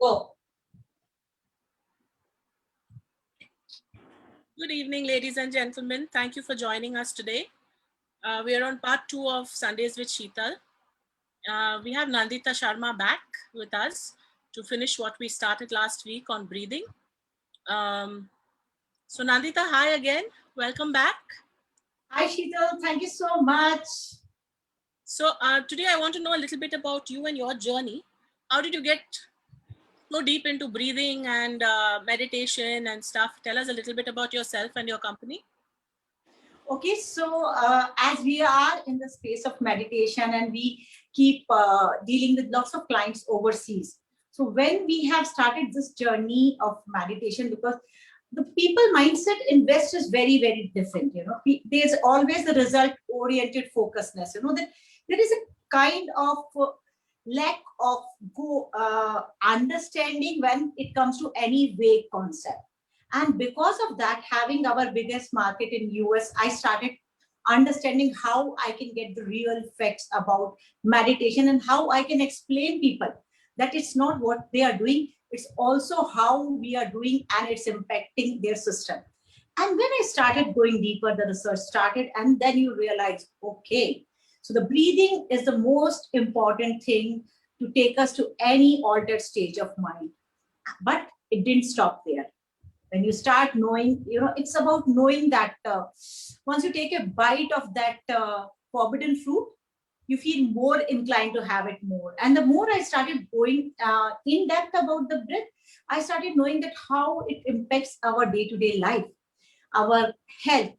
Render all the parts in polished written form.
Go. Good evening, ladies and gentlemen. Thank you for joining us today. We are on part 2 of Sundays with Sheetal. We have Nandita Sharma back with us to finish what we started last week on breathing. So Nandita, hi again. Welcome back. Hi, Sheetal. Thank you so much. So today I want to know a little bit about you and your journey. How did you get so deep into breathing and meditation and stuff? Tell us a little bit about yourself and your company. Okay, so as we are in the space of meditation and we keep dealing with lots of clients overseas. So when we have started this journey of meditation, because the people mindset in West is very, very different. There's always the result oriented focusedness. That there is a kind of lack of understanding when it comes to any vague concept. And because of that, having our biggest market in US, I started understanding how I can get the real facts about meditation and how I can explain people that it's not what they are doing, it's also how we are doing and it's impacting their system. And when I started going deeper, the research started, and then you realize, okay, so the breathing is the most important thing to take us to any altered stage of mind. But it didn't stop there. When you start knowing, it's about knowing that once you take a bite of that forbidden fruit, you feel more inclined to have it more. And the more I started going in depth about the breath, I started knowing that how it impacts our day-to-day life, our health,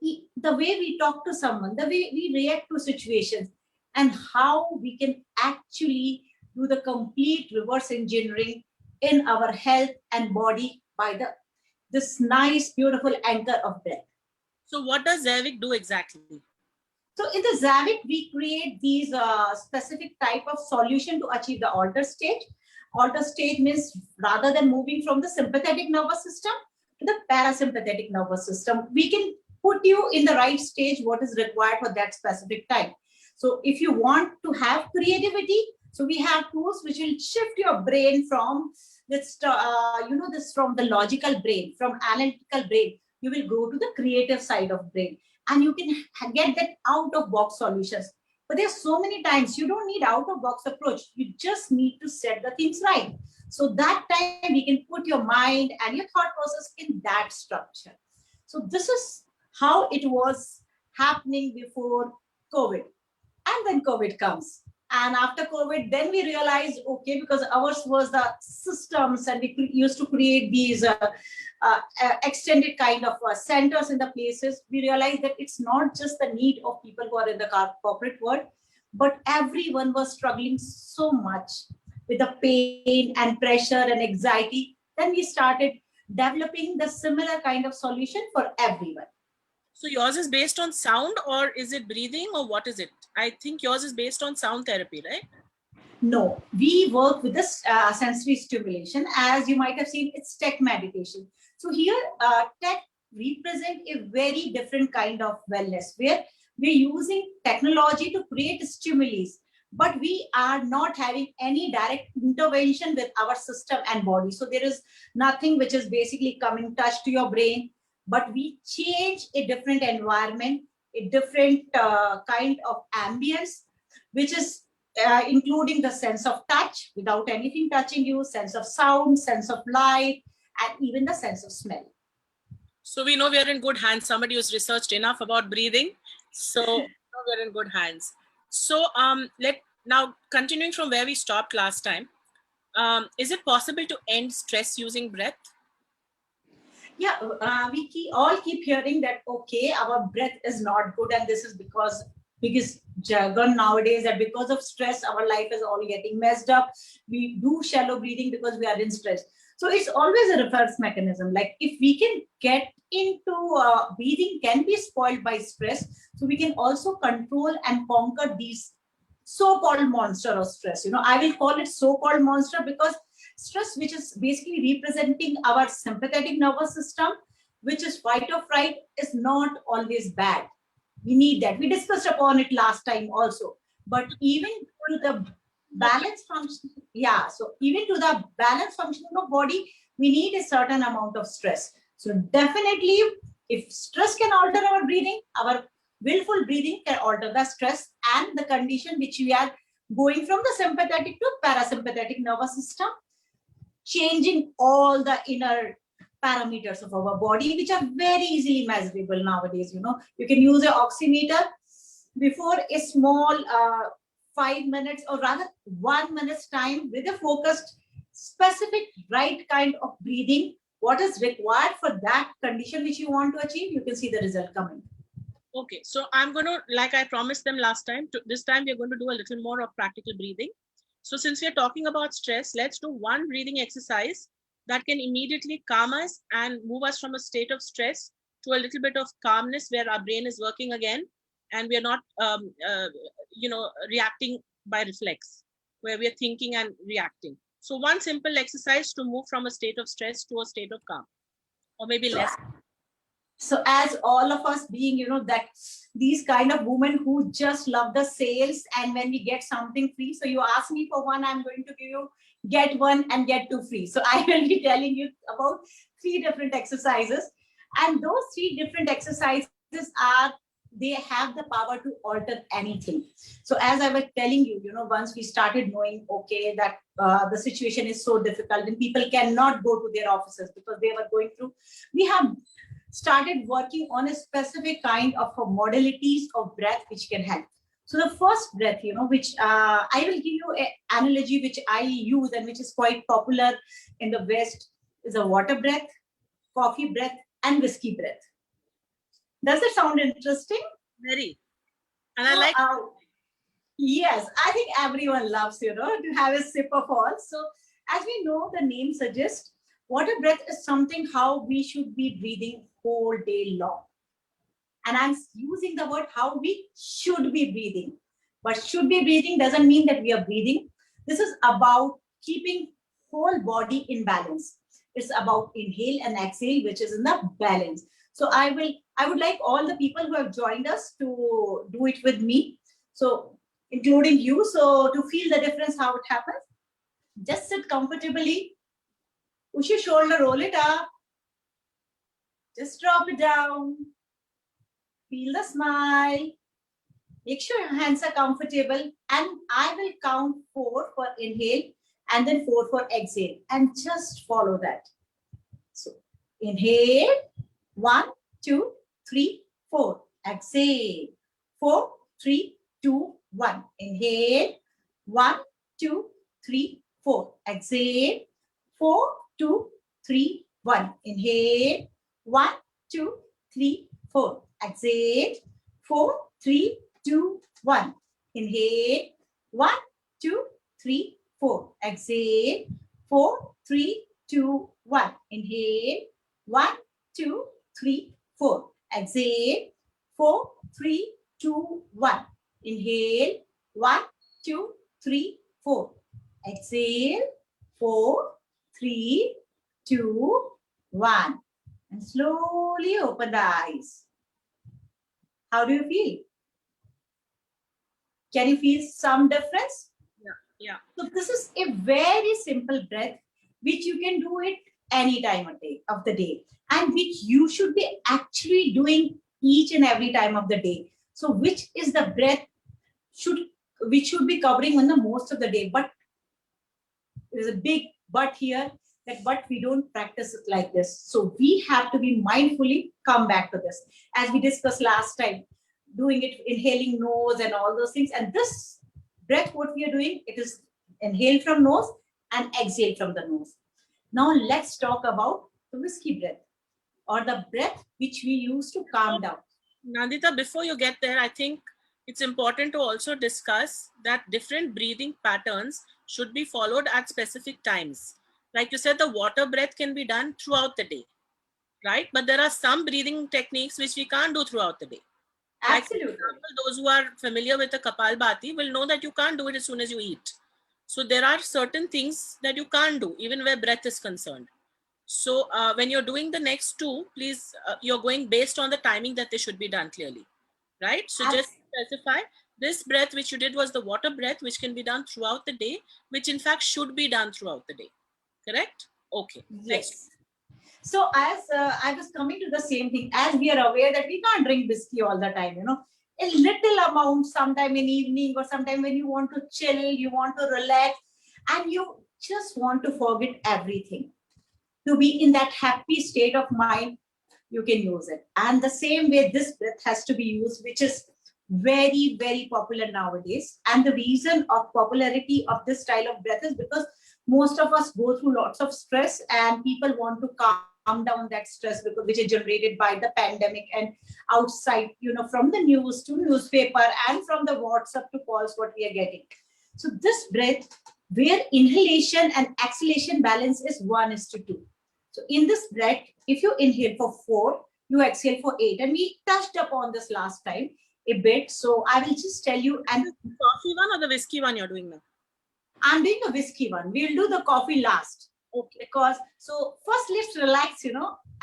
the way we talk to someone, the way we react to situations, and how we can actually do the complete reverse engineering in our health and body by this nice, beautiful anchor of breath. So what does Zavik do exactly? So in the Zavik, we create these specific type of solution to achieve the altered state. Altered state means rather than moving from the sympathetic nervous system to the parasympathetic nervous system, we can put you in the right stage, what is required for that specific time. So if you want to have creativity, so we have tools which will shift your brain from this, this from the logical brain, from analytical brain, you will go to the creative side of brain, and you can get that out of box solutions. But there's so many times you don't need out of box approach. You just need to set the things right. So that time we can put your mind and your thought process in that structure. So this is how it was happening before COVID. And then COVID comes. And after COVID, then we realized, okay, because ours was the systems and we used to create these extended kind of centers in the places, we realized that it's not just the need of people who are in the corporate world, but everyone was struggling so much with the pain and pressure and anxiety. Then we started developing the similar kind of solution for everyone. So yours is based on sound, or is it breathing, or what is it? I think yours is based on sound therapy, right? No, we work with this sensory stimulation. As you might have seen, it's tech meditation. So here, tech represent a very different kind of wellness, where we're using technology to create stimuli, but we are not having any direct intervention with our system and body. So there is nothing which is basically coming touch to your brain, but we change a different environment, a different kind of ambience, which is including the sense of touch without anything touching you, sense of sound, sense of light, and even the sense of smell. So we know we are in good hands. Somebody who's researched enough about breathing. So we're in good hands. So now continuing from where we stopped last time, is it possible to end stress using breath? Yeah, we all keep hearing that, okay, our breath is not good, and this is because biggest jargon nowadays that because of stress, our life is all getting messed up. We do shallow breathing because we are in stress. So it's always a reverse mechanism. Like if we can get into breathing can be spoiled by stress, so we can also control and conquer these so-called monster of stress. I will call it so-called monster because stress, which is basically representing our sympathetic nervous system, which is fight or flight, is not always bad. We need that. We discussed upon it last time also. But even to the balance function. Yeah, so even to the balance functioning of body, we need a certain amount of stress. So definitely, if stress can alter our breathing, our willful breathing can alter the stress and the condition which we are going from the sympathetic to parasympathetic nervous system, changing all the inner parameters of our body, which are very easily measurable nowadays. You can use an oximeter. Before a small 5 minutes, or rather 1 minute's time, with a focused specific right kind of breathing, what is required for that condition which you want to achieve, you can see the result coming. Okay, so I'm going to, like I promised them last time, this time we're going to do a little more of practical breathing. So since we're talking about stress, let's do one breathing exercise that can immediately calm us and move us from a state of stress to a little bit of calmness, where our brain is working again and we are not, reacting by reflex, where we are thinking and reacting. So one simple exercise to move from a state of stress to a state of calm, or maybe less. So as all of us being, that these kind of women who just love the sales, and when we get something free, so you ask me for one, I'm going to give you get one and get two free. So I will be telling you about 3 different exercises, and those 3 different exercises they have the power to alter anything. So as I was telling you, once we started knowing, okay, that the situation is so difficult and people cannot go to their offices because they were going through, we have started working on a specific kind of modalities of breath which can help. So the first breath, which I will give you an analogy which I use and which is quite popular in the West, is a water breath, coffee breath, and whiskey breath. Does it sound interesting? Very. And I like. Yes, I think everyone loves, to have a sip of all. So as we know, the name suggests, water breath is something how we should be breathing whole day long. And I'm using the word how we should be breathing. But should be breathing doesn't mean that we are breathing. This is about keeping whole body in balance. It's about inhale and exhale, which is in the balance. So I would like all the people who have joined us to do it with me. So including you. So to feel the difference, how it happens, just sit comfortably. Push your shoulder, roll it up. Just drop it down. Feel the smile. Make sure your hands are comfortable. And I will count 4 for inhale and then 4 for exhale. And just follow that. So inhale. 1, 2, 3, 4. Exhale. 4, 3, 2, 1. Inhale. 1, 2, 3, 4. Exhale. 4, 2, 3, 1. Inhale. 1, 2, 3, 4. Exhale. 4, 3, 2, 1. Inhale. 1, 2, 3, 4. Exhale. 4, 3, 2, 1. Inhale. 1, 2, 3, 4. Exhale. 4, 3, 2, 1. Inhale. 1, 2, 3, 4. Exhale. 4, 3, 2, 1. And slowly open the eyes. How do you feel? Can you feel some difference? Yeah. So this is a very simple breath which you can do it any time of the day, and which you should be actually doing each and every time of the day. So which is the breath which should be covering on the most of the day, but there's a big but here, but we don't practice it like this. So we have to be mindfully come back to this, as we discussed last time, doing it inhaling nose and all those things. And this breath, what we are doing, it is inhale from nose and exhale from the nose. Now let's talk about the whiskey breath, or the breath which we use to calm down. Nandita, before you get there, I think it's important to also discuss that different breathing patterns should be followed at specific times. Like you said, the water breath can be done throughout the day, right? But there are some breathing techniques which we can't do throughout the day. Absolutely. Like, for example, those who are familiar with the Kapalbhati will know that you can't do it as soon as you eat. So there are certain things that you can't do, even where breath is concerned. So when you're doing the next 2, please, you're going based on the timing that they should be done clearly, right? So just specify This breath which you did was the water breath, which can be done throughout the day, which in fact should be done throughout the day. Correct? Okay. Next. Yes. So as I was coming to the same thing, as we are aware that we can't drink whiskey all the time, a little amount sometime in evening or sometime when you want to chill, you want to relax, and you just want to forget everything. To be in that happy state of mind, you can use it. And the same way this breath has to be used, which is very, very popular nowadays. And the reason of popularity of this style of breath is because most of us go through lots of stress and people want to calm down that stress because which is generated by the pandemic and outside, from the news to newspaper and from the WhatsApp to calls what we are getting. So this breath where inhalation and exhalation balance is 1:2. So in this breath, if you inhale for 4, you exhale for 8. And we touched upon this last time a bit. So I will just tell you. And the coffee one or the whiskey one you're doing now? I'm doing the whiskey one. We'll do the coffee last. Okay. Because so first let's relax,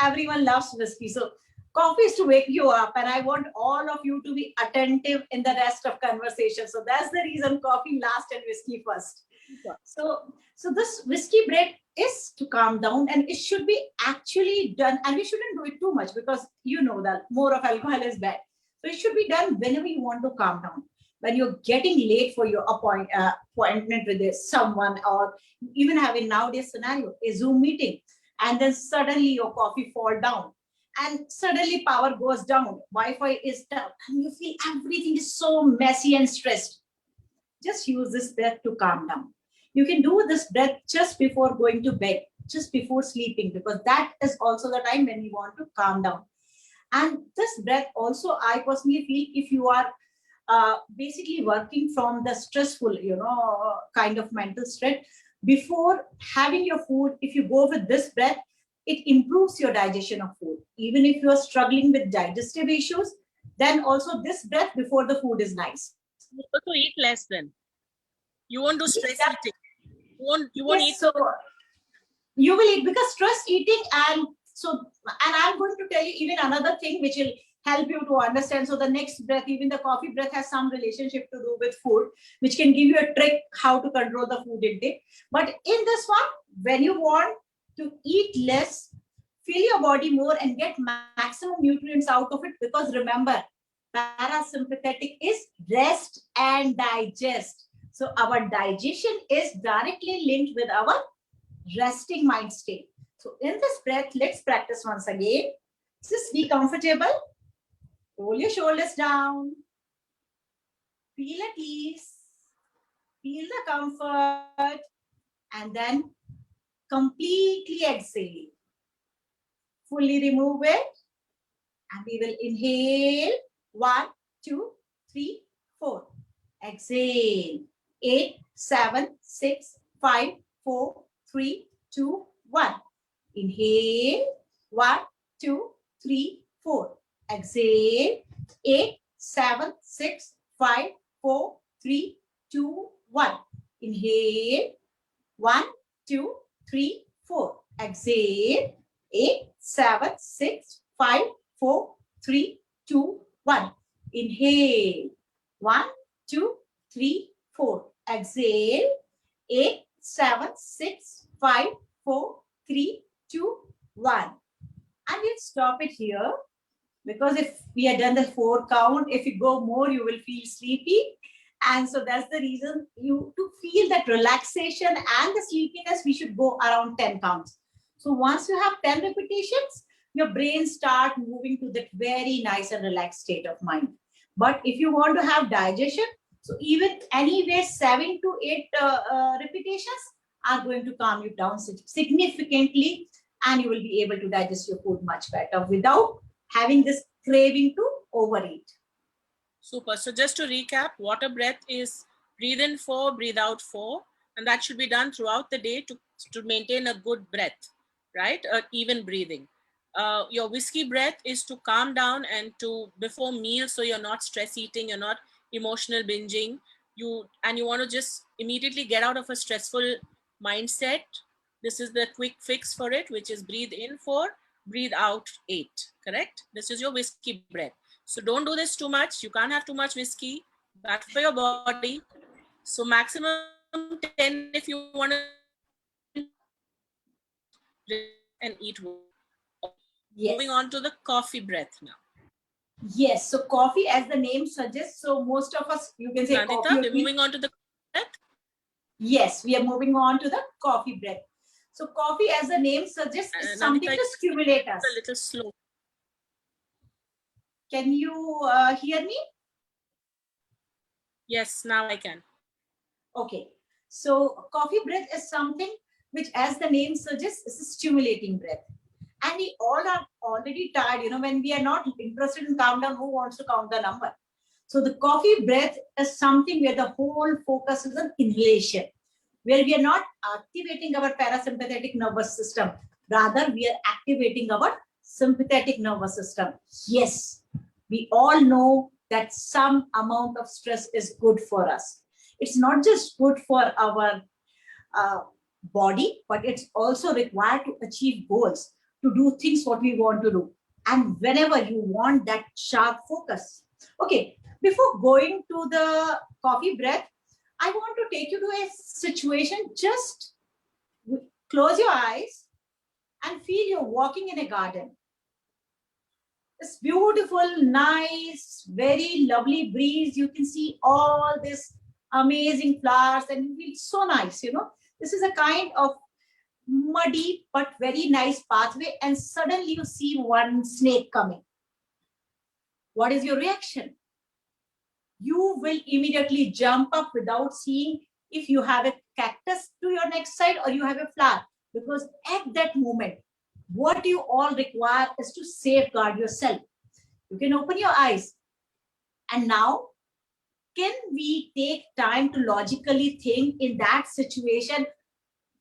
everyone loves whiskey. So coffee is to wake you up. And I want all of you to be attentive in the rest of conversation. So that's the reason coffee last and whiskey first. Okay. So this whiskey breath is to calm down, and it should be actually done, and we shouldn't do it too much because that more of alcohol is bad. So it should be done whenever you want to calm down, when you're getting late for your appointment with someone, or even having nowadays scenario a Zoom meeting, and then suddenly your coffee fall down and suddenly power goes down, Wi-Fi is down, and you feel everything is so messy and stressed. Just use this breath to calm down. You can do this breath just before going to bed, just before sleeping, because that is also the time when you want to calm down. And this breath also, I personally feel, if you are basically working from the stressful, kind of mental stress, before having your food, if you go with this breath, it improves your digestion of food. Even if you are struggling with digestive issues, then also this breath before the food is nice. You also eat less then. You won't do stress eating. You won't eat. So you will eat because stress eating, and I'm going to tell you even another thing which will help you to understand. So the next breath, even the coffee breath, has some relationship to do with food, which can give you a trick how to control the food intake. But in this one, when you want to eat less, fill your body more and get maximum nutrients out of it, because remember, parasympathetic is rest and digest. So our digestion is directly linked with our resting mind state. So in this breath, let's practice once again. Just be comfortable. Roll your shoulders down. Feel at ease. Feel the comfort. And then completely exhale. Fully remove it. And we will inhale. 1, 2, 3, 4. Exhale. 8, 7, 6, 5, 4, 3, 2, 1. Inhale. 1, 2, 3, 4. Exhale. 8, 7, 6, 5, 4, 3, 2, 1. Inhale. 1, 2, 3, 4. Exhale. 8, 7, 6, 5, 4, 3, 2, 1. Inhale. 1, 2, 3, 4. Exhale. 8, 7, 6, 5, 4, 3, 2, 1. And we'll stop it here, because if we had done the 4 count, if you go more, you will feel sleepy. And so that's the reason, to feel that relaxation and the sleepiness, we should go around 10 counts. So once you have 10 repetitions, your brain start moving to that very nice and relaxed state of mind. But if you want to have digestion, so even anywhere 7 to 8 repetitions are going to calm you down significantly, and you will be able to digest your food much better without having this craving to overeat. Super. So just to recap, water breath is breathe in 4, breathe out 4, and that should be done throughout the day to maintain a good breath, right? Even breathing. Your whiskey breath is to calm down and to before meals, so you're not stress eating, you're not emotional binging, you want to just immediately get out of a stressful mindset. This is the quick fix for it, which is breathe in 4, breathe out 8. Correct? This is your whiskey breath. So don't do this too much. You can't have too much whiskey. bad for your body. So maximum 10 if you want to and eat. Yes. Moving on to the coffee breath now. Yes. So coffee, as the name suggests, so most of us, you can say Nandita, coffee. we're moving on to the breath. Yes, we are moving on to the coffee breath. So coffee, as the name suggests, is something Nandita, to stimulate us. a little slow. Can you hear me? Yes, now I can. Okay. So coffee breath is something which, as the name suggests, is a stimulating breath. And we all are already tired, when we are not interested in countdown, who wants to count the number? So the coffee breath is something where the whole focus is on inhalation, where we are not activating our parasympathetic nervous system. Rather, we are activating our sympathetic nervous system. Yes, we all know that some amount of stress is good for us. It's not just good for our body, but it's also required to achieve goals, to do things what we want to do. And whenever you want that sharp focus. Okay, before going to the coffee breath, I want to take you to a situation. Just close your eyes and feel you're walking in a garden. It's beautiful, nice, very lovely breeze. You can see all this amazing flowers and you feel so nice, This is a kind of muddy but very nice pathway, and suddenly you see one snake coming. What is your reaction? You will immediately jump up without seeing if you have a cactus to your next side or you have a flower, because at that moment, what you all require is to safeguard yourself. You can open your eyes. And now, can we take time to logically think in that situation?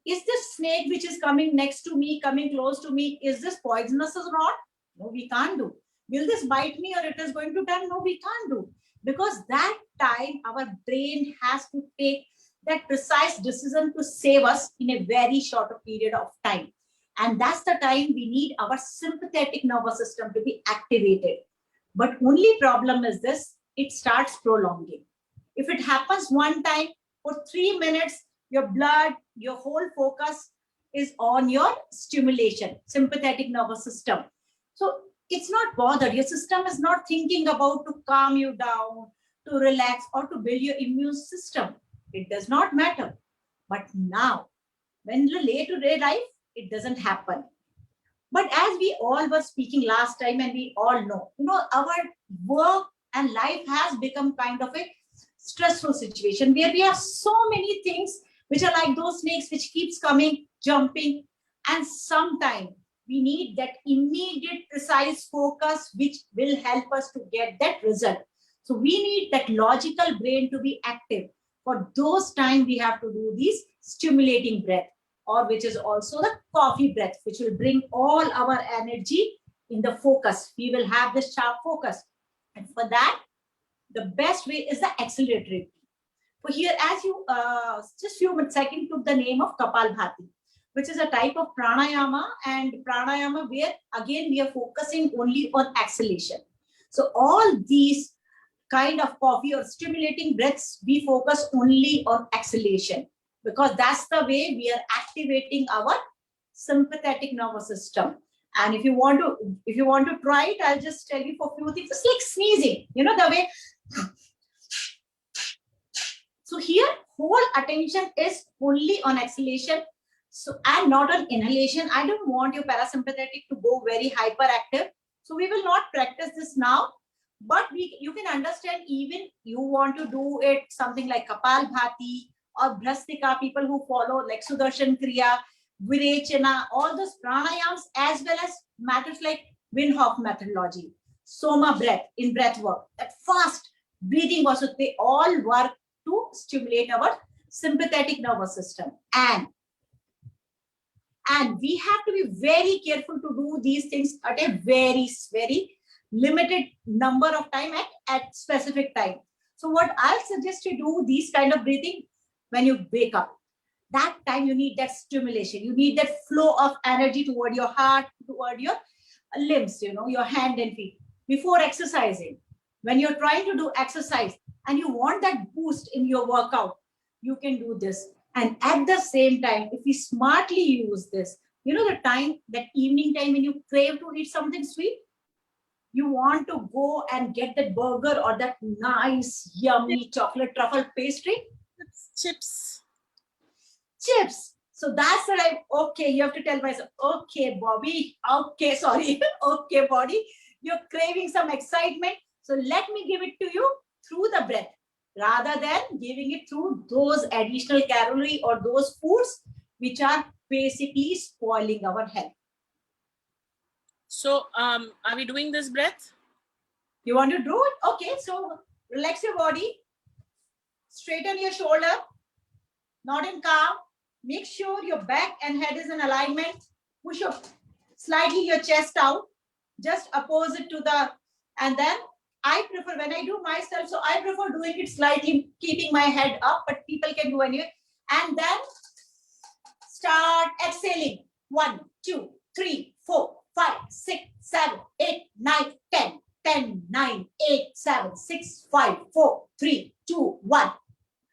Is this snake which is coming next to me, coming close to me, is this poisonous or not? No, we can't do. Will this bite me or it is going to turn? No, we can't do. Because that time our brain has to take that precise decision to save us in a very short period of time. And that's the time we need our sympathetic nervous system to be activated. But only problem is this, it starts prolonging. If it happens one time for 3 minutes, your blood, your whole focus is on your stimulation, sympathetic nervous system. So it's not bothered. Your system is not thinking about to calm you down, to relax, or to build your immune system. It does not matter. But now, when the day-to-day life, it doesn't happen. But as we all were speaking last time, and we all know, our work and life has become kind of a stressful situation where we have so many things which are like those snakes which keeps coming, jumping, and sometimes we need that immediate, precise focus which will help us to get that result. So we need that logical brain to be active. For those times, we have to do this stimulating breath, or which is also the coffee breath, which will bring all our energy in the focus. We will have this sharp focus. And for that, the best way is the acceleratory. For here, as you just few seconds took the name of Kapalbhati, which is a type of pranayama, and pranayama where again we are focusing only on exhalation. So all these kind of coffee or stimulating breaths, we focus only on exhalation, because that's the way we are activating our sympathetic nervous system. And if you want to try it, I'll just tell you for a few things. It's like sneezing, the way. So here, whole attention is only on exhalation, so and not on inhalation. I don't want your parasympathetic to go very hyperactive, so we will not practice this now. But you can understand, even you want to do it something like Kapalbhati or Bhrastika, people who follow like Sudarshan Kriya, Virechana, all those pranayams, as well as matters like Wim Hof methodology, Soma breath in breath work, that fast breathing also, they all work to stimulate our sympathetic nervous system. And we have to be very careful to do these things at a very, very limited number of time at specific time. So what I'll suggest you do these kind of breathing when you wake up. That time you need that stimulation. You need that flow of energy toward your heart, toward your limbs, your hand and feet. Before exercising, when you're trying to do exercise, and you want that boost in your workout, you can do this. And at the same time, if we smartly use this, you know, the time, that evening time when you crave to eat something sweet, you want to go and get that burger or that nice, yummy chocolate truffle pastry, Chips. chips. So that's the time, okay, you have to tell myself, okay, Bobby, okay, sorry, okay, body, you're craving some excitement. So let me give it to you through the breath rather than giving it through those additional calorie or those foods which are basically spoiling our health. So are we doing this breath? You want to do it? Okay, so relax your body, straighten your shoulder, not in calm. Make sure your back and head is in alignment. Push up slightly your chest out, just opposite to the, and then I prefer when I do myself, so I prefer doing it slightly, keeping my head up, but people can do anyway. And then start exhaling. 1, 2, 3, 4, 5, 6, 7, 8, 9, 10. 10, 9, 8, 7, 6, 5, 4, 3, 2, 1.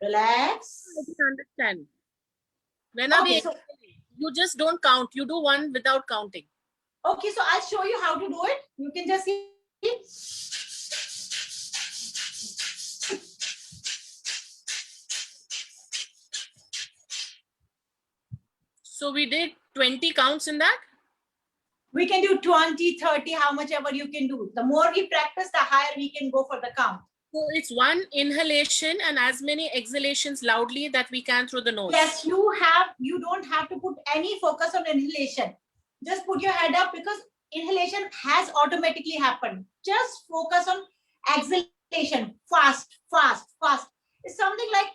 Relax. I don't understand. When are Okay, we? so, You just don't count. You do one without counting. okay, so I'll show you how to do it. You can just see. So we did 20 counts in that. We can do 20, 30, how much ever you can do. The more we practice, the higher we can go for the count. So it's one inhalation and as many exhalations loudly that we can through the nose. Yes, you don't have to put any focus on inhalation. Just put your head up because inhalation has automatically happened. Just focus on exhalation. Fast, fast, fast. It's something like,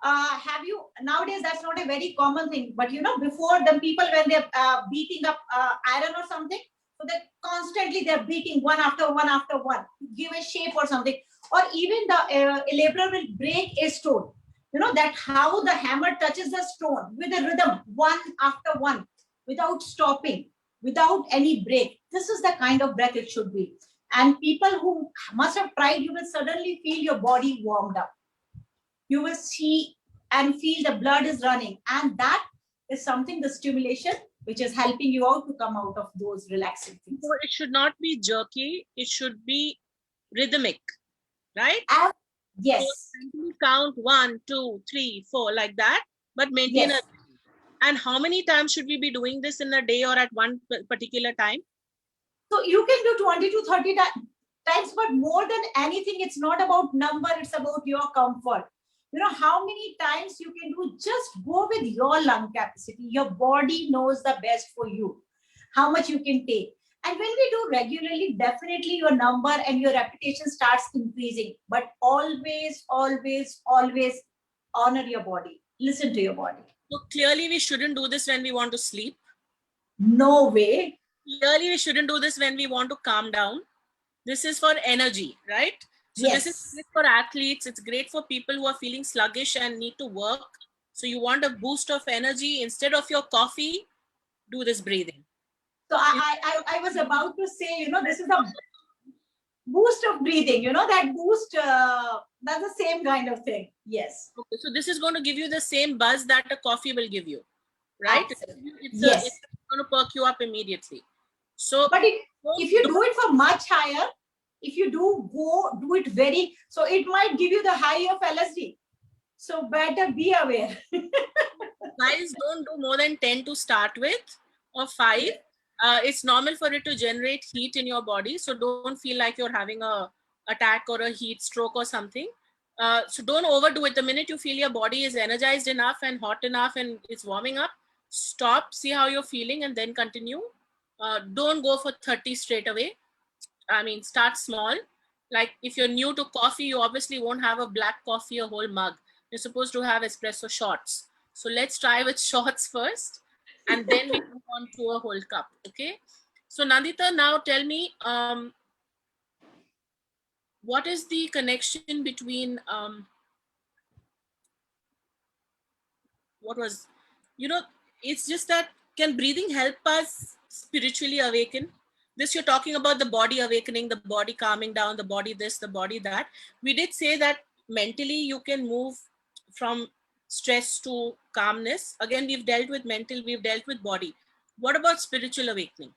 have you, nowadays that's not a very common thing, but you know, before the people, when they're beating up iron or something, so they constantly they're beating one after one after one, give a shape or something. Or even the laborer will break a stone. You know that how the hammer touches the stone with a rhythm, one after one, without stopping, without any break. This is the kind of breath it should be. And people who must have tried, you will suddenly feel your body warmed up. You will see and feel the blood is running. And that is something, the stimulation, which is helping you out to come out of those relaxing things. So it should not be jerky. It should be rhythmic, right? Yes. So count 1, 2, 3, 4 like that, but maintain Yes. And how many times should we be doing this in a day or at one particular time? So you can do 20 to 30 times, but more than anything, it's not about number, it's about your comfort. You know, how many times you can do, just go with your lung capacity. Your body knows the best for you, how much you can take. And when we do regularly, definitely your number and your reputation starts increasing. But always, always, always honor your body. Listen to your body. So clearly we shouldn't do this when we want to sleep. No way. Clearly we shouldn't do this when we want to calm down. This is for energy, right? So Yes. This is great for athletes. It's great for people who are feeling sluggish and need to work. So you want a boost of energy. Instead of your coffee, do this breathing. So I was about to say, you know, this is the boost of breathing, you know, that boost, that's the same kind of thing. Yes. Okay, so this is going to give you the same buzz that a coffee will give you, right? Yes. It's going to perk you up immediately. So, but if you do it for much higher, if you do it very, so it might give you the high of LSD. So better be aware. Guys, don't do more than 10 to start with or 5. It's normal for it to generate heat in your body. So don't feel like you're having a attack or a heat stroke or something. So don't overdo it. The minute you feel your body is energized enough and hot enough and it's warming up, stop, see how you're feeling and then continue. Don't go for 30 straight away. I mean, start small. Like if you're new to coffee, you obviously won't have a black coffee, a whole mug. You're supposed to have espresso shots. So let's try with shots first and then we move on to a whole cup. Okay. So Nandita, now tell me, what is the connection between, it's just that, can breathing help us spiritually awaken? This you're talking about the body awakening, the body calming down, the body this, the body that. We did say that mentally you can move from stress to calmness. Again, we've dealt with mental, we've dealt with body. What about spiritual awakening?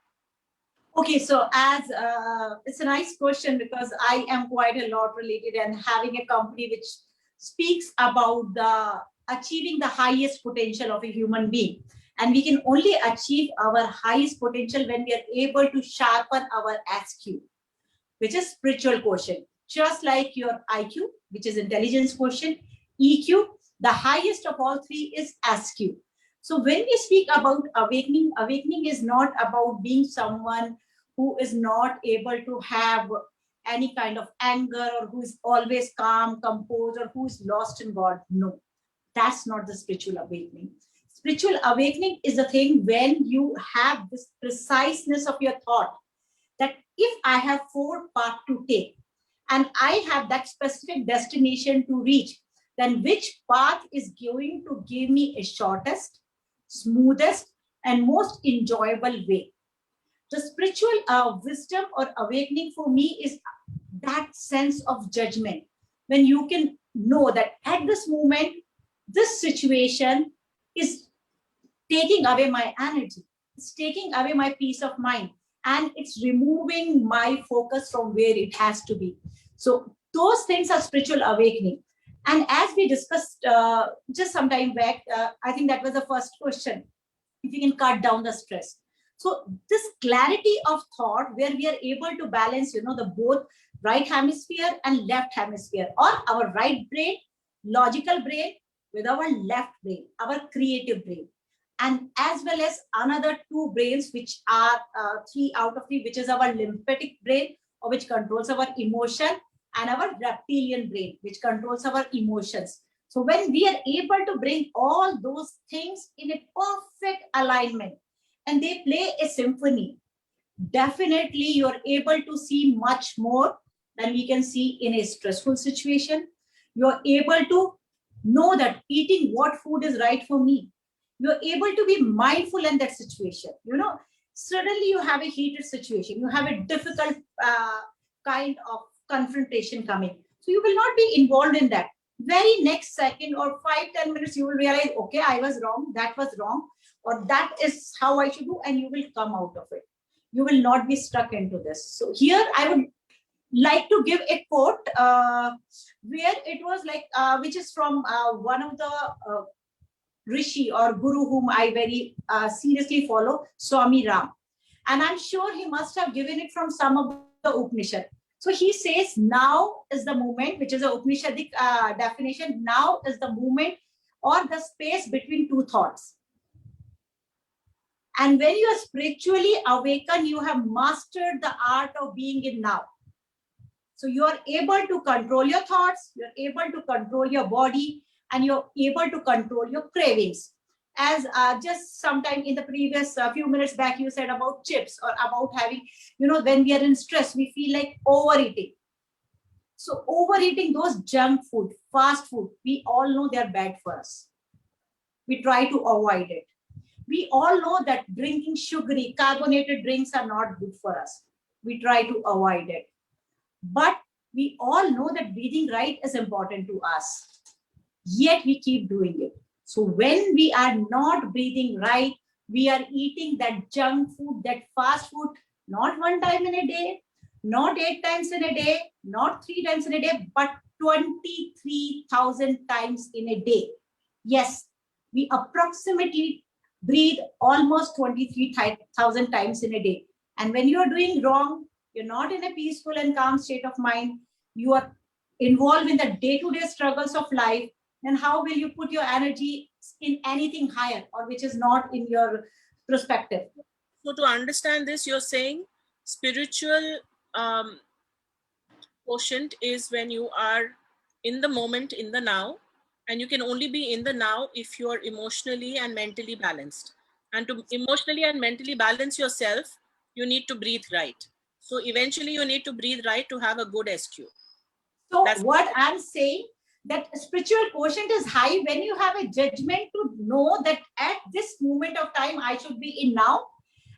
Okay, so as it's a nice question because I am quite a lot related and having a company which speaks about the achieving the highest potential of a human being. And we can only achieve our highest potential when we are able to sharpen our SQ, which is spiritual quotient. Just like your IQ, which is intelligence quotient, EQ, the highest of all three is SQ. So when we speak about awakening, awakening is not about being someone who is not able to have any kind of anger or who is always calm, composed, or who is lost in God. No, that's not the spiritual awakening. Spiritual awakening is the thing when you have this preciseness of your thought, that if I have 4 paths to take and I have that specific destination to reach, then which path is going to give me a shortest, smoothest, and most enjoyable way? The spiritual wisdom or awakening for me is that sense of judgment when you can know that at this moment, this situation is taking away my energy, it's taking away my peace of mind, and it's removing my focus from where it has to be. So those things are spiritual awakening. And as we discussed just some time back, I think that was the first question, if you can cut down the stress. So this clarity of thought where we are able to balance, the both right hemisphere and left hemisphere, or our right brain, logical brain, with our left brain, our creative brain, and as well as another 2 brains, which are 3 out of 3, which is our lymphatic brain, or which controls our emotion, and our reptilian brain, which controls our emotions. So when we are able to bring all those things in a perfect alignment and they play a symphony, definitely you're able to see much more than we can see in a stressful situation. You're able to know that eating what food is right for me. You're able to be mindful in that situation. Suddenly you have a heated situation, you have a difficult kind of confrontation coming. So you will not be involved in that. Very next second or 5-10 minutes, you will realize, okay, I was wrong, that was wrong, or that is how I should do, and you will come out of it. You will not be stuck into this. So here I would like to give a quote where it was like, which is from one of the rishi or guru whom I very seriously follow, Swami Ram. And I'm sure he must have given it from some of the Upanishad. So he says, now is the moment, which is a Upanishadic definition, now is the moment or the space between 2 thoughts. And when you are spiritually awakened, you have mastered the art of being in now. So you are able to control your thoughts, you're able to control your body, and you're able to control your cravings. As just sometime in the previous few minutes back, you said about chips or about having, when we are in stress, we feel like overeating. So overeating those junk food, fast food, we all know they're bad for us. We try to avoid it. We all know that drinking sugary, carbonated drinks are not good for us. We try to avoid it. But we all know that breathing right is important to us. Yet we keep doing it. So when we are not breathing right, we are eating that junk food, that fast food, not 1 time in a day, not 8 times in a day, not 3 times in a day, but 23,000 times in a day. Yes, we approximately breathe almost 23,000 times in a day. And when you are doing wrong, you're not in a peaceful and calm state of mind, you are involved in the day-to-day struggles of life, then how will you put your energy in anything higher or which is not in your perspective? So to understand this, you're saying spiritual quotient is when you are in the moment, in the now, and you can only be in the now if you are emotionally and mentally balanced. And to emotionally and mentally balance yourself, you need to breathe right. So eventually you need to breathe right to have a good SQ. So what I'm saying, that spiritual quotient is high when you have a judgment to know that at this moment of time, I should be in now.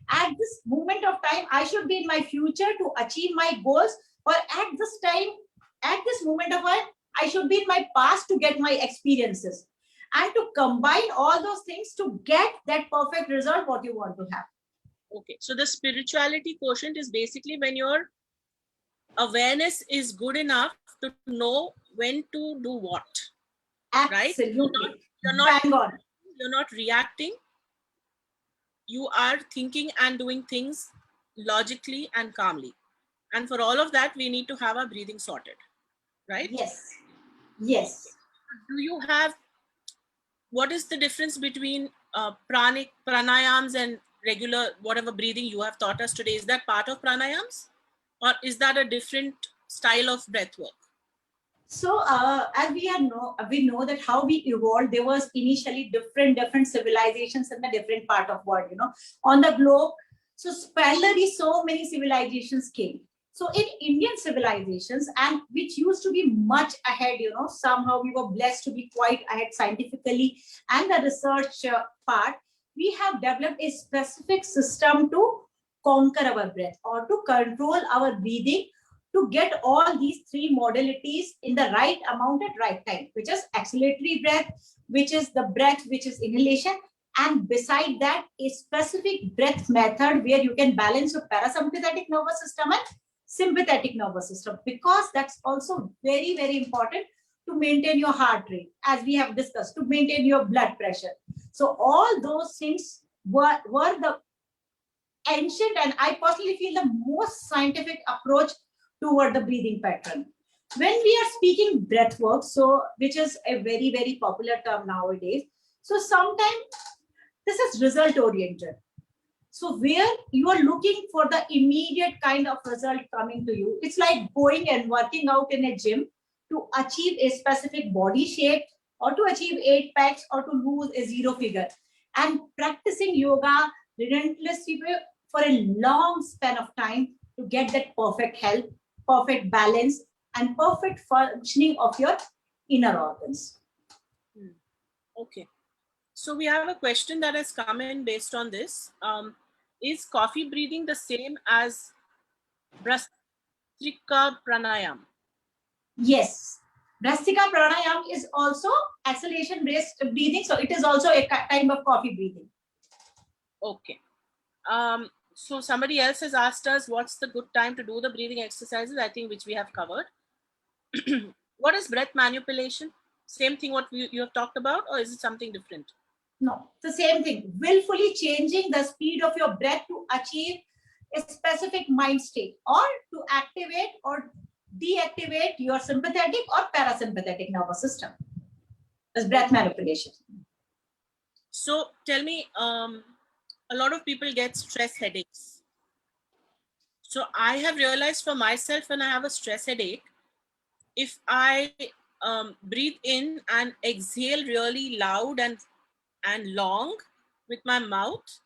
At this moment of time, I should be in my future to achieve my goals. Or at this time, at this moment of time, I should be in my past to get my experiences, and to combine all those things to get that perfect result what you want to have. Okay, so the spirituality quotient is basically when your awareness is good enough to know when to do what, right? Absolutely. You're not, Bang on. you're not reacting. You are thinking and doing things logically and calmly. And for all of that, we need to have our breathing sorted, right? Yes. Yes. Do you have, what is the difference between pranayams and regular, whatever breathing you have taught us today? Is that part of pranayams, or is that a different style of breath work? So as we know that how we evolved, there was initially different civilizations in the different part of world, on the globe. So parallelly, so many civilizations came. So in Indian civilizations, and which used to be much ahead, somehow we were blessed to be quite ahead scientifically and the research part. We have developed a specific system to conquer our breath or to control our breathing, to get all these three modalities in the right amount at right time, which is exhalatory breath, which is the breath which is inhalation, and beside that a specific breath method where you can balance your parasympathetic nervous system and sympathetic nervous system, because that's also very important to maintain your heart rate, as we have discussed, to maintain your blood pressure. So all those things were the ancient, and I personally feel the most scientific approach toward the breathing pattern. When we are speaking breath work, so which is a very popular term nowadays, so sometimes this is result oriented. So where you are looking for the immediate kind of result coming to you, it's like going and working out in a gym to achieve a specific body shape, or to achieve 8 packs, or to lose a 0 figure, and practicing yoga relentlessly for a long span of time to get that perfect health, perfect balance, and perfect functioning of your inner organs. Okay. So we have a question that has come in based on this. Is coffee breathing the same as Bhastrika Pranayam? Yes. Bhastrika Pranayam is also exhalation based breathing. So it is also a kind of coffee breathing. Okay. So somebody else has asked us what's the good time to do the breathing exercises, I think, which we have covered. What is breath manipulation? Same thing what you have talked about, or is it something different? No, the same thing. Willfully changing the speed of your breath to achieve a specific mind state, or to activate or deactivate your sympathetic or parasympathetic nervous system. That's breath manipulation. So tell me, a lot of people get stress headaches. So I have realized for myself, when I have a stress headache, if I breathe in and exhale really loud and long with my mouth,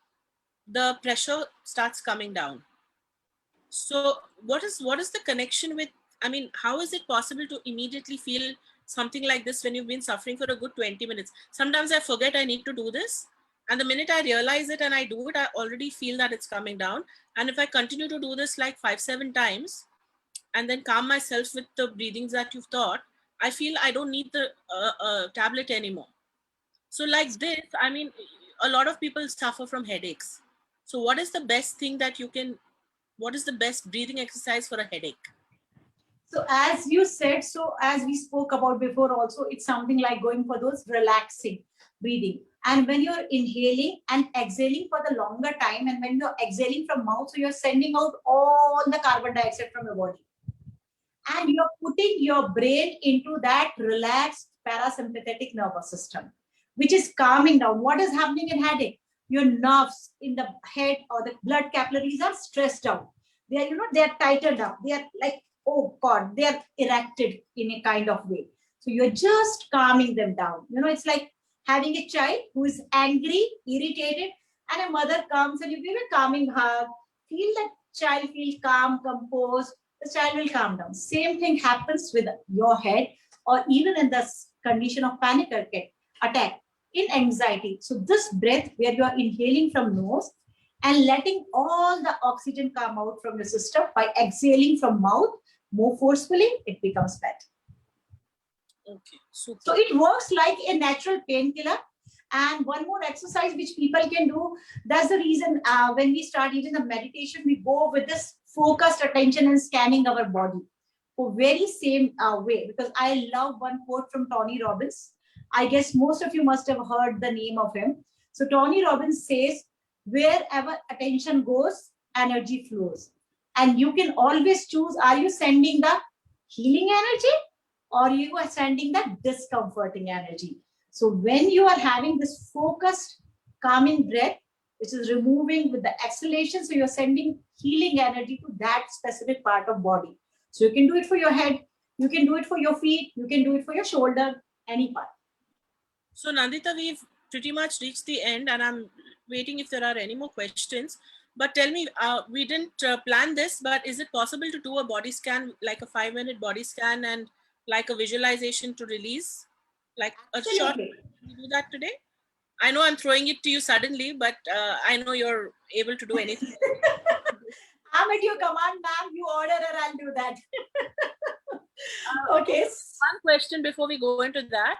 the pressure starts coming down. So what is the connection with, I mean, how is it possible to immediately feel something like this when you've been suffering for a good 20 minutes? Sometimes I forget I need to do this, and the minute I realize it and I do it, I already feel that it's coming down. And if I continue to do this like 5-7 times and then calm myself with the breathings that you've taught, I feel I don't need the tablet anymore. So like this, I mean, a lot of people suffer from headaches. So what is the best thing that you can, what is the best breathing exercise for a headache? So as you said, so as we spoke about before also, it's something like going for those relaxing breathing. And when you're inhaling and exhaling for the longer time, and when you're exhaling from mouth, so you're sending out all the carbon dioxide from your body. And you're putting your brain into that relaxed parasympathetic nervous system, which is calming down. What is happening in headache? Your nerves in the head or the blood capillaries are stressed out. They are, they are tightened up. They are like, oh God, they are erected in a kind of way. So you're just calming them down. It's like having a child who is angry, irritated, and a mother comes and you give a calming hug. Feel that child feel calm, composed. The child will calm down. Same thing happens with your head, or even in the condition of panic attack, in anxiety. So this breath where you are inhaling from nose and letting all the oxygen come out from the system by exhaling from mouth more forcefully, it becomes better. Okay, super. So it works like a natural painkiller. And one more exercise which people can do. That's the reason when we start even the meditation, we go with this focused attention and scanning our body for very same way. Because I love one quote from Tony Robbins. I guess most of you must have heard the name of him. So Tony Robbins says, wherever attention goes, energy flows. And you can always choose, are you sending the healing energy or you are sending the discomforting energy? So when you are having this focused, calming breath, which is removing with the exhalation, so you're sending healing energy to that specific part of body. So you can do it for your head, you can do it for your feet, you can do it for your shoulder, any part. So Nandita, we've pretty much reached the end, and I'm waiting if there are any more questions. But tell me, we didn't plan this, but is it possible to do a body scan, like a 5-minute body scan and like a visualization to release? Like a short, Absolutely. can we do that today? I know I'm throwing it to you suddenly, but I know you're able to do anything. I'm at your command, ma'am. You order and I'll do that. Okay. One question before we go into that.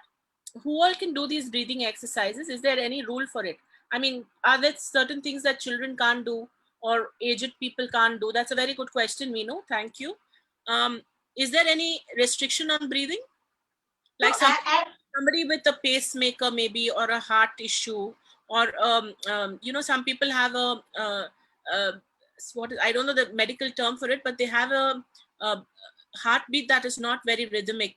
Who all can do these breathing exercises? Is there any rule for it? I mean, are there certain things that children can't do or aged people can't do? That's a very good question, Meenu. Thank you. Is there any restriction on breathing? No, Like somebody with a pacemaker, maybe, or a heart issue, or some people have what is, I don't know the medical term for it, but they have a heartbeat that is not very rhythmic,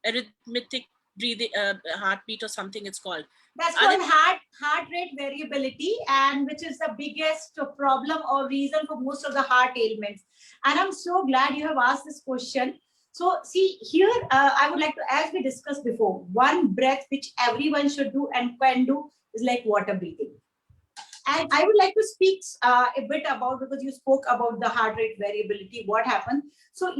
arithmetic breathing, heartbeat or something it's called. That's called heart rate variability, and which is the biggest problem or reason for most of the heart ailments. And I'm so glad you have asked this question. So see here, I would like to, as we discussed before, one breath which everyone should do and can do is like water breathing. And I would like to speak a bit about, because you spoke about the heart rate variability, what happened. So,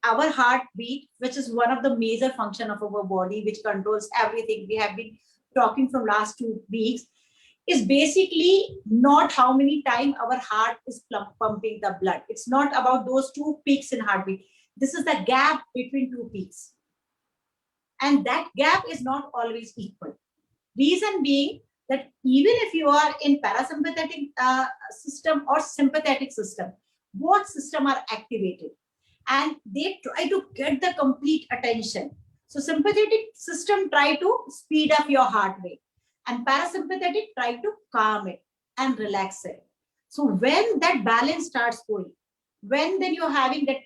our heartbeat, which is one of the major function of our body, which controls everything we have been talking from last 2 weeks, is basically not how many times our heart is pumping the blood. It's not about those 2 peaks in heartbeat. This is the gap between 2 peaks. And that gap is not always equal. Reason being that even if you are in parasympathetic system or sympathetic system, both system are activated and they try to get the complete attention. So sympathetic system try to speed up your heart rate and parasympathetic try to calm it and relax it. So when that balance starts going, when then you're having that,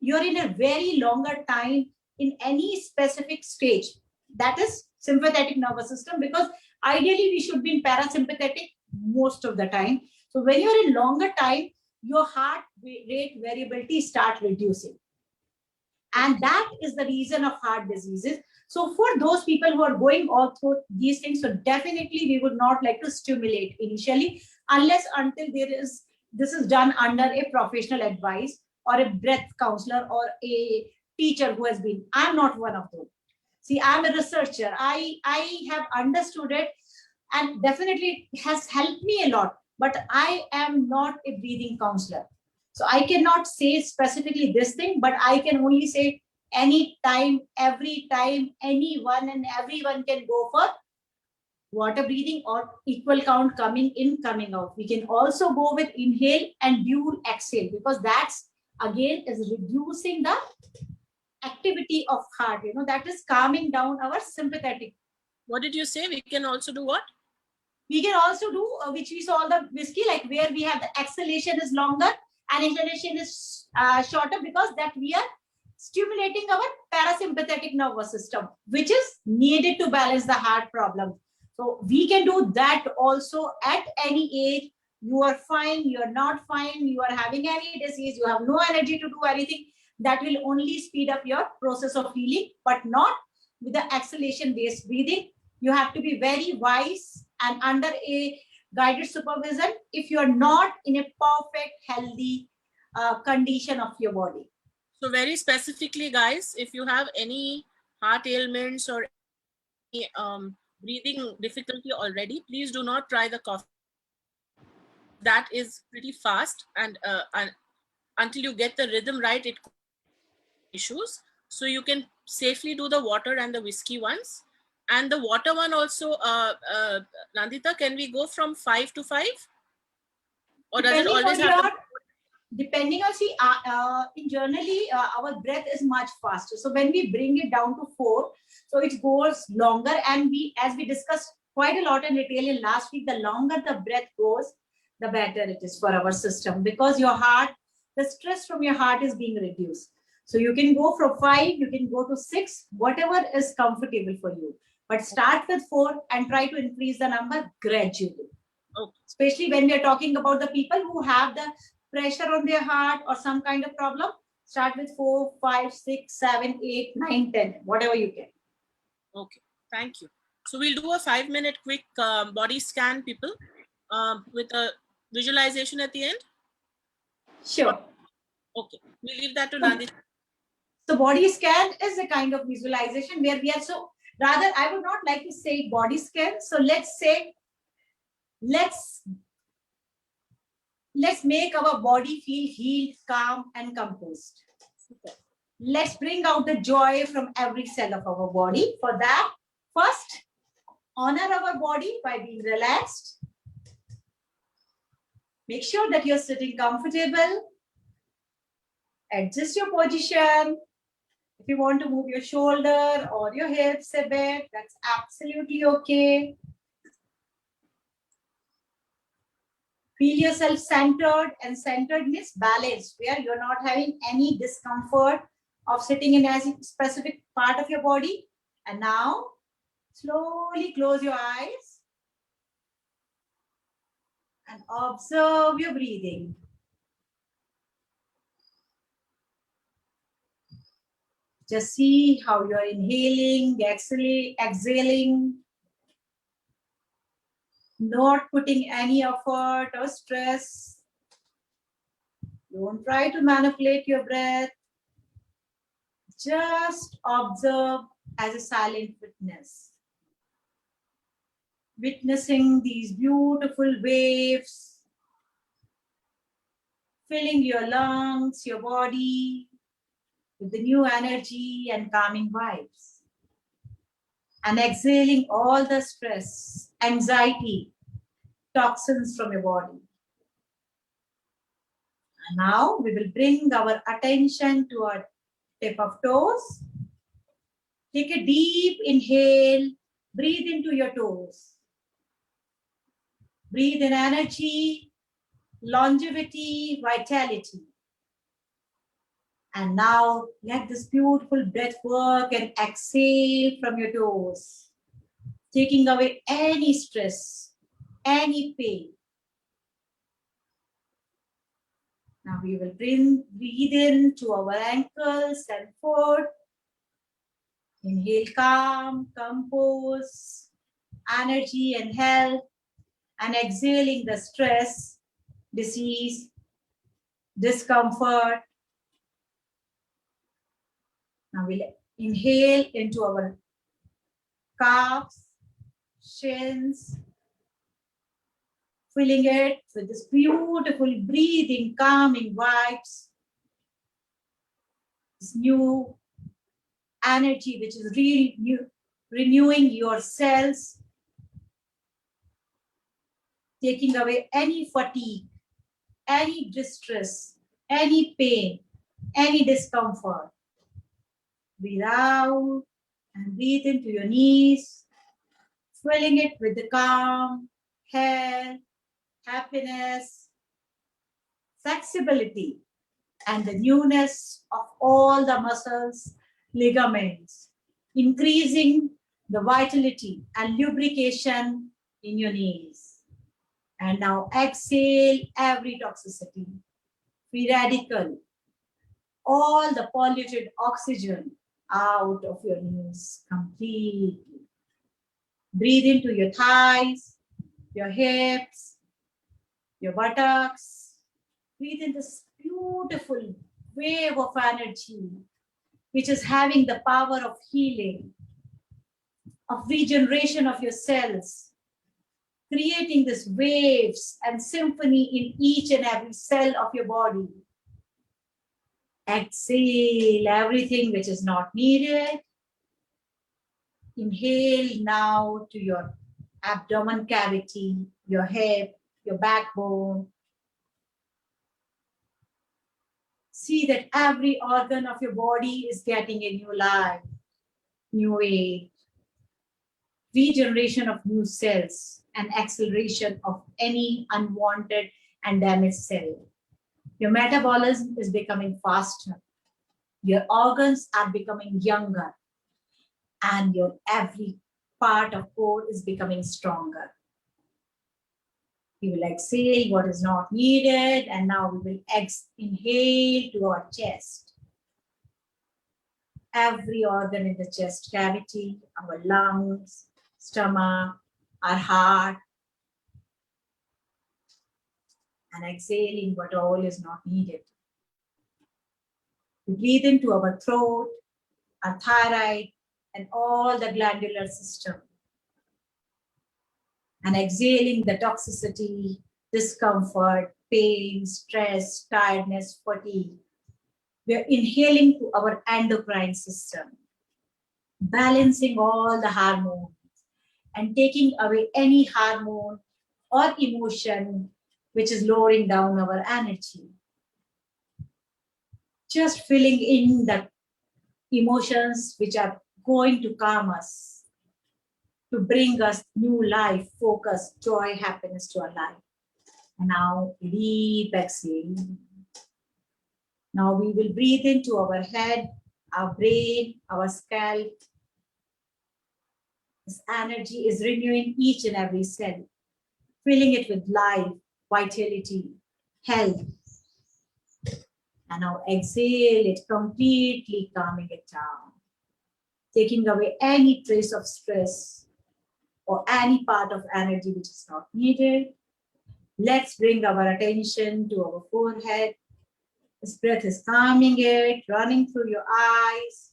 you're in a very longer time in any specific stage, that is sympathetic nervous system, because ideally we should be in parasympathetic most of the time. So when you're in longer time, your heart rate variability start reducing, and that is the reason of heart diseases. So for those people who are going all through these things, so definitely we would not like to stimulate initially, unless until this is done under a professional advice or a breath counselor or a teacher who has been. I'm not one of them. See, I'm a researcher. I have understood it, and definitely it has helped me a lot, but I am not a breathing counselor. So I cannot say specifically this thing, but I can only say anytime, every time, anyone and everyone can go for water breathing or equal count coming in, coming out. We can also go with inhale and dual exhale, because that's again is reducing the activity of heart, that is calming down our sympathetic. What did you say? We can also do what? We can also do, which we saw the whiskey, like where we have the exhalation is longer and inhalation is shorter, because that we are stimulating our parasympathetic nervous system, which is needed to balance the heart problem. So we can do that also at any age. You are fine, you are not fine, you are having any disease, you have no energy to do anything. That will only speed up your process of healing, but not with the exhalation based breathing. You have to be very wise and under a guided supervision if you are not in a perfect healthy condition of your body. So very specifically, guys, if you have any heart ailments or any, breathing difficulty already, please do not try the coffee. That is pretty fast, and until you get the rhythm right, it issues. So you can safely do the water and the whiskey ones. And the water one also, Nandita, can we go from 5 to 5? Or does it Depending always on have to? your, depending on, see, in generally, our breath is much faster. So when we bring it down to 4, so it goes longer. And we, as we discussed quite a lot in detail in last week, the longer the breath goes, the better it is for our system, because your heart, the stress from your heart is being reduced. So you can go from 5, you can go to 6, whatever is comfortable for you. But start with 4 and try to increase the number gradually. Okay. Especially when we are talking about the people who have the pressure on their heart or some kind of problem, start with 4, 5, 6, 7, 8, 9, 10, whatever you can. Okay, thank you. So we'll do a 5-minute quick body scan, people, with a visualization at the end. Sure. Okay, we'll leave that to Nandita. So body scan is a kind of visualization where we are, so rather I would not like to say body scan. So let's say, let's make our body feel healed, calm, and composed. Let's bring out the joy from every cell of our body. For that, first, honor our body by being relaxed. Make sure that you're sitting comfortable. Adjust your position. If you want to move your shoulder or your hips a bit, that's absolutely okay. Feel yourself centered, and centered means balanced, where you're not having any discomfort of sitting in a specific part of your body. And now, slowly close your eyes and observe your breathing. Just see how you're inhaling, exhaling, not putting any effort or stress. Don't try to manipulate your breath. Just observe as a silent witness. Witnessing these beautiful waves, filling your lungs, your body with the new energy and calming vibes. And exhaling all the stress, anxiety, toxins from your body. And now we will bring our attention to our tip of toes. Take a deep inhale, breathe into your toes. Breathe in energy, longevity, vitality. And now let this beautiful breath work and exhale from your toes, taking away any stress, any pain. Now we will breathe in to our ankles and foot. Inhale, calm, compose, energy and health, and exhaling the stress, disease, discomfort. Now we'll inhale into our calves, shins, filling it with this beautiful breathing, calming vibes. This new energy which is really new, renewing your cells, taking away any fatigue, any distress, any pain, any discomfort. Breathe out and breathe into your knees, filling it with the calm, health, happiness, flexibility, and the newness of all the muscles, ligaments, increasing the vitality and lubrication in your knees. And now exhale every toxicity, free radical, all the polluted oxygen out of your knees completely. Breathe into your thighs, your hips, your buttocks. Breathe in this beautiful wave of energy, which is having the power of healing, of regeneration of your cells, creating these waves and symphony in each and every cell of your body. Exhale everything which is not needed. Inhale now to your abdomen cavity, your hip, your backbone. See that every organ of your body is getting a new life, new age, regeneration of new cells, and acceleration of any unwanted and damaged cell. Your metabolism is becoming faster. Your organs are becoming younger, and your every part of core is becoming stronger. We will exhale what is not needed, and now we will inhale to our chest. Every organ in the chest cavity, our lungs, stomach, our heart, and exhaling what all is not needed. We breathe into our throat, our thyroid, and all the glandular system. And exhaling the toxicity, discomfort, pain, stress, tiredness, fatigue. We are inhaling to our endocrine system, balancing all the hormones and taking away any hormone or emotion which is lowering down our energy. Just filling in the emotions which are going to calm us, to bring us new life, focus, joy, happiness to our life. And now deep exhale. Now we will breathe into our head, our brain, our scalp. This energy is renewing each and every cell, filling it with life, vitality, health. And now exhale it, completely calming it down, taking away any trace of stress or any part of energy which is not needed. Let's bring our attention to our forehead. This breath is calming it, running through your eyes,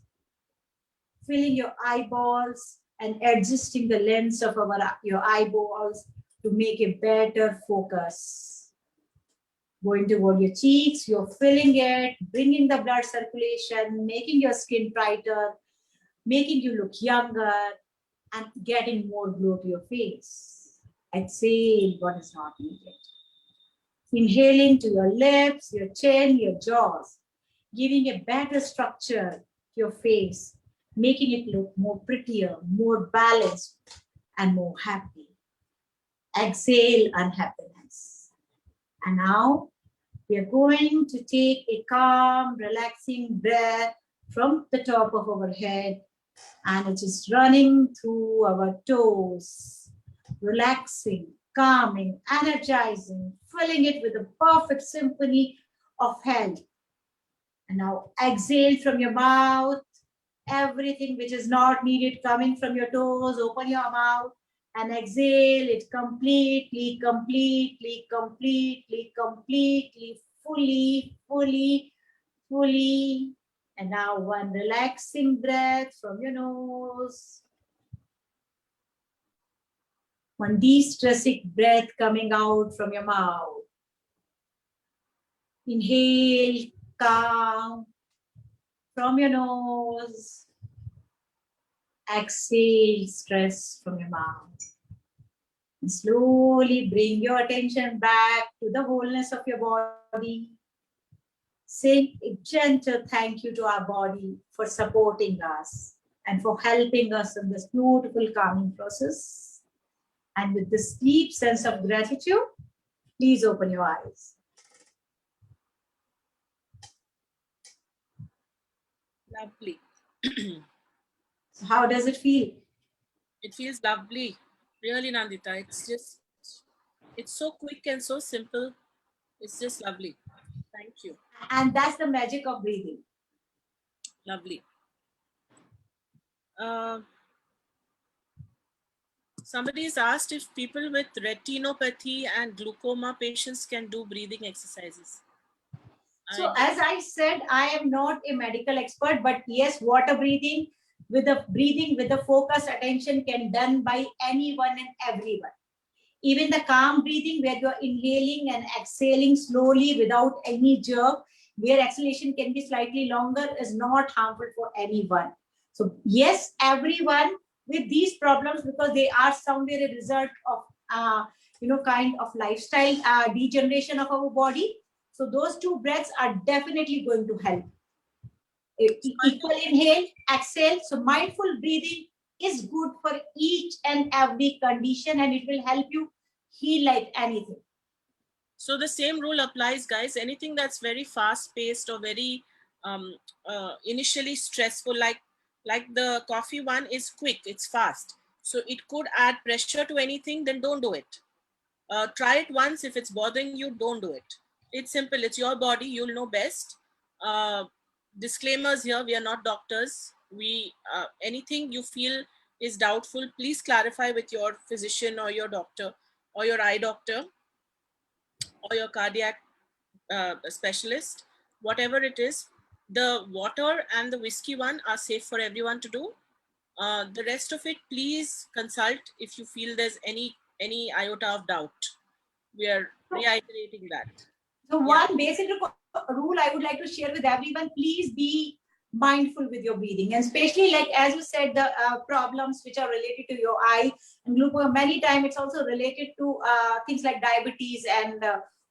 filling your eyeballs and adjusting the lens of your eyeballs to make a better focus. Going toward your cheeks, you're filling it, bringing the blood circulation, making your skin brighter, making you look younger, and getting more glow to your face. Exhale what is not needed. Inhaling to your lips, your chin, your jaws, giving a better structure to your face, making it look more prettier, more balanced, and more happy. Exhale unhappiness. And now we are going to take a calm, relaxing breath from the top of our head, and it is running through our toes, relaxing, calming, energizing, filling it with a perfect symphony of health. And now exhale from your mouth, everything which is not needed coming from your toes, open your mouth and exhale it completely, completely, completely, completely, fully, fully, fully. And now one relaxing breath from your nose. One de-stressing breath coming out from your mouth. Inhale, calm from your nose. Exhale, stress from your mouth. And slowly bring your attention back to the wholeness of your body. Say a gentle thank you to our body for supporting us and for helping us in this beautiful calming process. And with this deep sense of gratitude, please open your eyes. Lovely. So how does it feel? It feels lovely. Really, Nandita. It's so quick and so simple. It's just lovely. Thank you. And that's the magic of breathing. Lovely. Somebody has asked if people with retinopathy and glaucoma patients can do breathing exercises. So as I said, I am not a medical expert, but yes, water breathing with the focus attention can done by anyone and everyone. Even the calm breathing where you're inhaling and exhaling slowly without any jerk where exhalation can be slightly longer, is not harmful for anyone. So yes, everyone with these problems, because they are somewhere a result of kind of lifestyle degeneration of our body. So those two breaths are definitely going to help. Equal inhale, exhale. So mindful breathing is good for each and every condition, and it will help you heal like anything. So the same rule applies, guys. Anything that's very fast paced or very initially stressful, like the coffee one is quick, it's fast. So it could add pressure to anything, then don't do it. Try it once. If it's bothering you, don't do it. It's simple. It's your body. You'll know best. Disclaimers here. We are not doctors. Anything you feel is doubtful, please clarify with your physician or your doctor or your eye doctor or your cardiac specialist, whatever it is. The water and the whiskey one are safe for everyone to do. The rest of it, please consult if you feel there's any iota of doubt. We are reiterating that. So one basic rule I would like to share with everyone: please be mindful with your breathing, and especially, like as you said, the problems which are related to your eye and glaucoma. Many times it's also related to things like diabetes and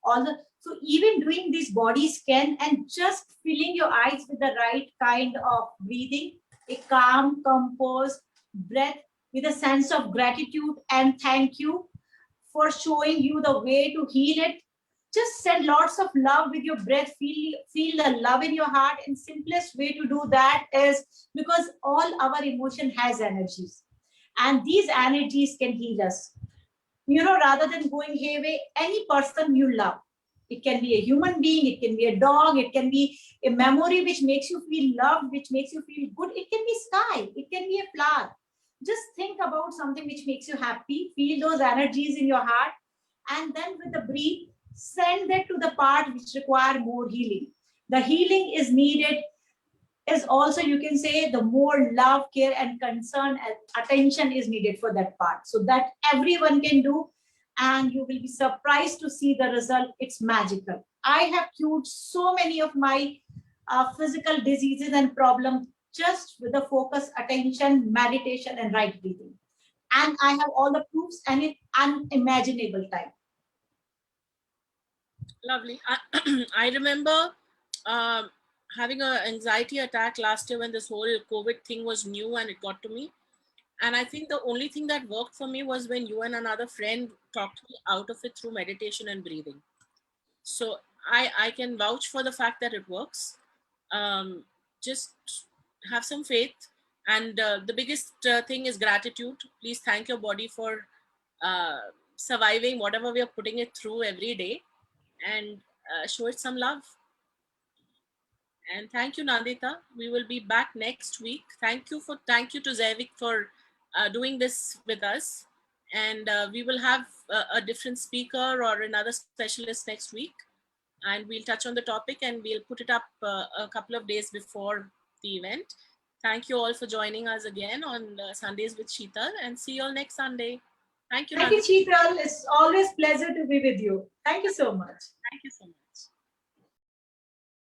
all the. So even doing this body scan and just filling your eyes with the right kind of breathing, a calm, composed breath with a sense of gratitude and thank you for showing you the way to heal it. Just send lots of love with your breath. Feel the love in your heart. And simplest way to do that is, because all our emotion has energies, and these energies can heal us. Rather than going hayway, any person you love, it can be a human being, it can be a dog, it can be a memory which makes you feel loved, which makes you feel good. It can be sky, it can be a flower. Just think about something which makes you happy. Feel those energies in your heart, and then with the breathe, send that to the part which require more healing. The healing is needed, is also, you can say, the more love, care and concern and attention is needed for that part. So that everyone can do, and you will be surprised to see the result. It's magical. I have cured so many of my physical diseases and problems just with the focus, attention, meditation and right breathing. And I have all the proofs, and in unimaginable time. Lovely. I remember having an anxiety attack last year when this whole COVID thing was new and it got to me. And I think the only thing that worked for me was when you and another friend talked me out of it through meditation and breathing. So I can vouch for the fact that it works. Just have some faith. And the biggest thing is gratitude. Please thank your body for surviving whatever we are putting it through every day, and show it some love. And thank you, Nandita. We will be back next week. Thank you to Zaivik for doing this with us. And we will have a different speaker or another specialist next week. And we'll touch on the topic and we'll put it up a couple of days before the event. Thank you all for joining us again on Sundays with Sheetal, and see you all next Sunday. Thank you, Nandita. Thank you, Sheetal. It's always pleasure to be with you. Thank you so much. Thank you so much.